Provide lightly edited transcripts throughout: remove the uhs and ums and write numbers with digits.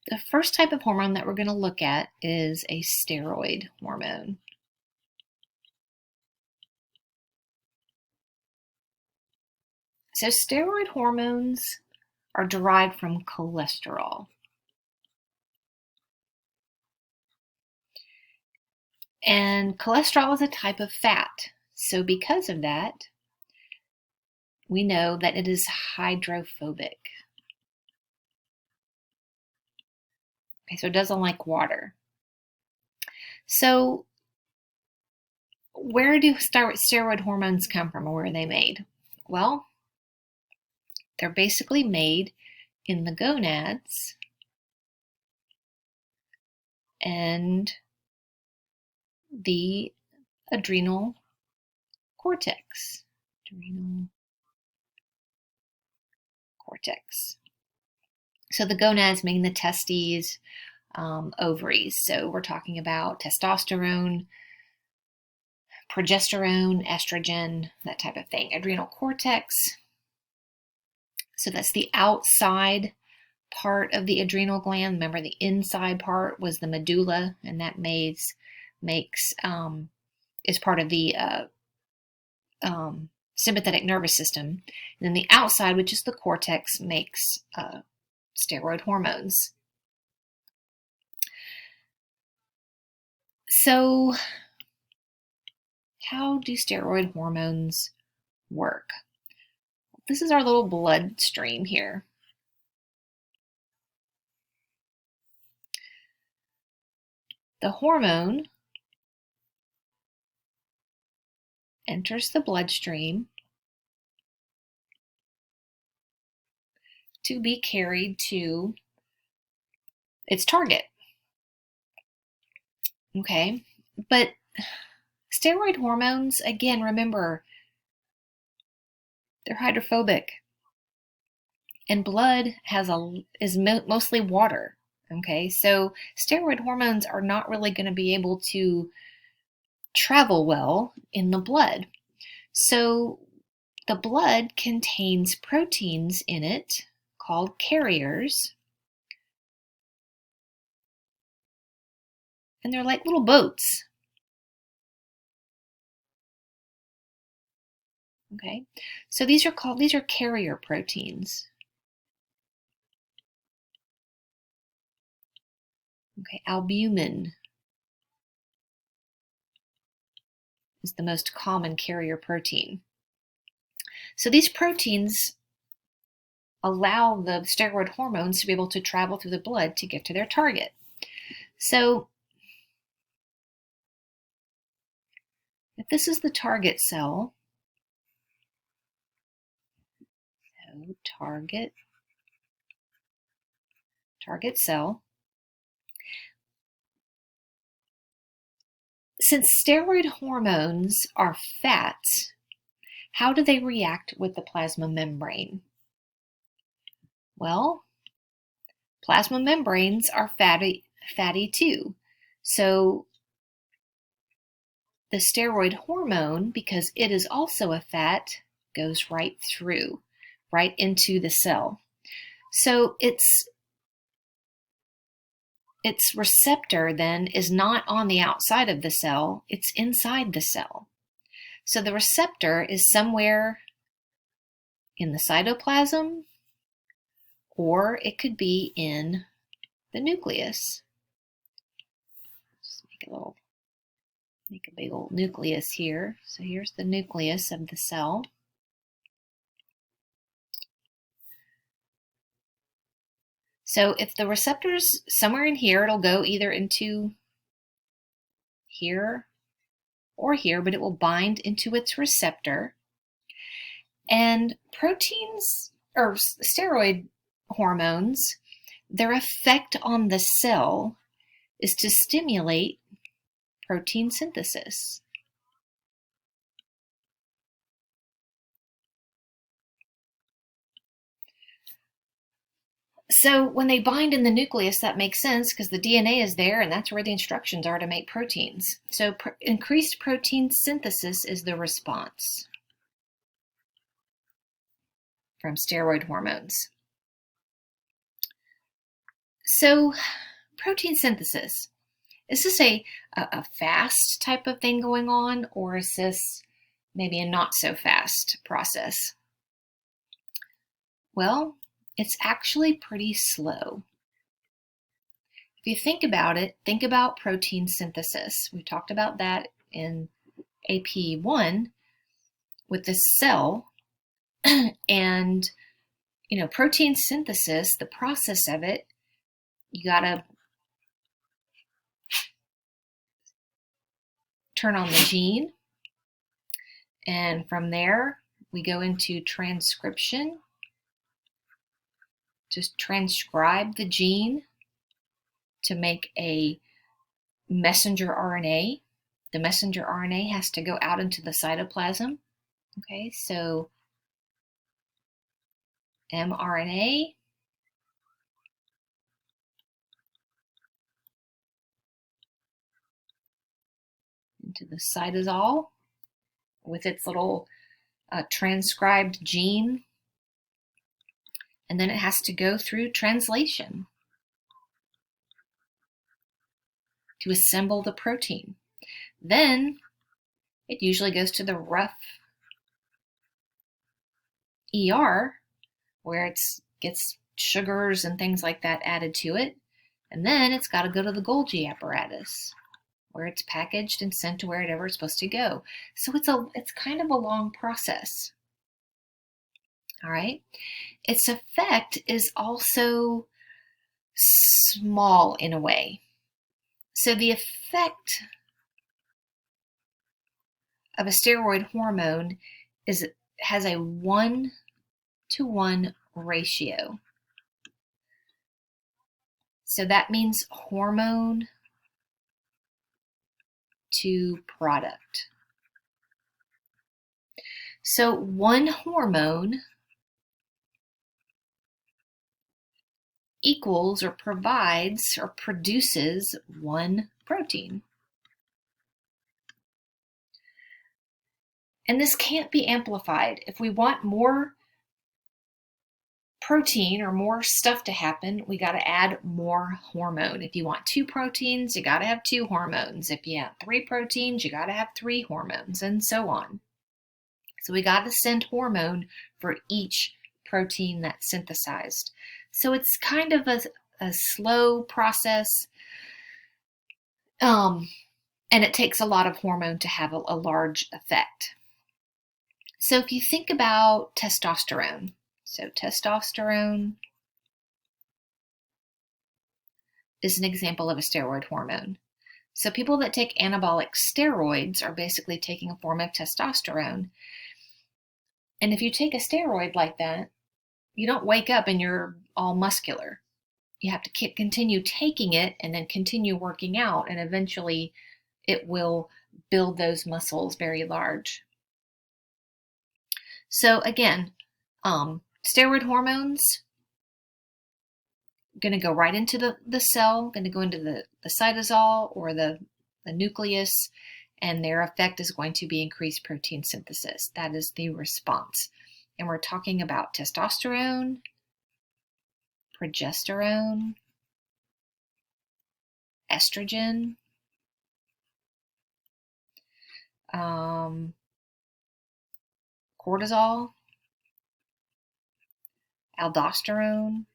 the first type of hormone that we're going to look at is a steroid hormone. So steroid hormones are derived from cholesterol. And cholesterol is a type of fat. So because of that, we know that it is hydrophobic. Okay, so it doesn't like water. So where do steroid hormones come from, or where are they made? Well, they're basically made in the gonads and the adrenal cortex. So the gonads mean the testes, ovaries. So we're talking about testosterone, progesterone, estrogen, that type of thing. Adrenal cortex. So that's the outside part of the adrenal gland. Remember, the inside part was the medulla, and that is part of the sympathetic nervous system. And then the outside, which is the cortex, makes steroid hormones. So how do steroid hormones work? This is our little bloodstream here. The hormone enters the bloodstream to be carried to its target. Okay, but steroid hormones, again, remember, they're hydrophobic, and blood is mostly water. Okay, so steroid hormones are not really going to be able to travel well in the blood. So the blood contains proteins in it called carriers, and they're like little boats. Okay, so these are carrier proteins. Okay, albumin is the most common carrier protein. So these proteins allow the steroid hormones to be able to travel through the blood to get to their target. So if this is the target cell, so target cell, since steroid hormones are fats, how do they react with the plasma membrane? Well, plasma membranes are fatty too. So the steroid hormone, because it is also a fat, goes right through, right into the cell. So its receptor then is not on the outside of the cell, it's inside the cell. So the receptor is somewhere in the cytoplasm, or it could be in the nucleus. Just make a big old nucleus here. So here's the nucleus of the cell. So if the receptor's somewhere in here, it'll go either into here or here, but it will bind into its receptor. And proteins, or steroid hormones, their effect on the cell is to stimulate protein synthesis. So when they bind in the nucleus, that makes sense because the DNA is there and that's where the instructions are to make proteins. So increased protein synthesis is the response from steroid hormones. So, protein synthesis. Is this a fast type of thing going on, or is this maybe a not so fast process? Well, it's actually pretty slow. If you think about it, think about protein synthesis. We talked about that in AP1 with the cell. And, protein synthesis, the process of it, you got to turn on the gene. And from there, we go into transcription to transcribe the gene to make a messenger RNA. The messenger RNA has to go out into the cytoplasm. Okay, so mRNA into the cytosol with its little transcribed gene, and then it has to go through translation to assemble the protein. Then it usually goes to the rough ER where it gets sugars and things like that added to it, and then it's got to go to the Golgi apparatus where it's packaged and sent to wherever it's supposed to go. So it's kind of a long process. All right. Its effect is also small in a way. So the effect of a steroid hormone has a 1-to-1 ratio. So that means hormone to product. So one hormone equals or provides or produces one protein. And this can't be amplified. If we want more protein or more stuff to happen, we got to add more hormone. If you want 2 proteins, you got to have 2 hormones. If you have 3 proteins, you got to have 3 hormones, and so on. So we got to send hormone for each protein that's synthesized. So it's kind of a slow process, and it takes a lot of hormone to have a large effect. So if you think about testosterone, so testosterone is an example of a steroid hormone. So people that take anabolic steroids are basically taking a form of testosterone. And if you take a steroid like that, you don't wake up and you're all muscular. You have to continue taking it and then continue working out, and eventually it will build those muscles very large. So again, steroid hormones going to go right into the cell, going to go into the cytosol or the nucleus, and their effect is going to be increased protein synthesis. That is the response. And we're talking about testosterone, progesterone, estrogen, cortisol, aldosterone,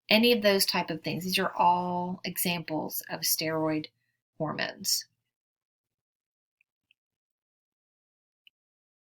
any of those type of things. These are all examples of steroid hormones.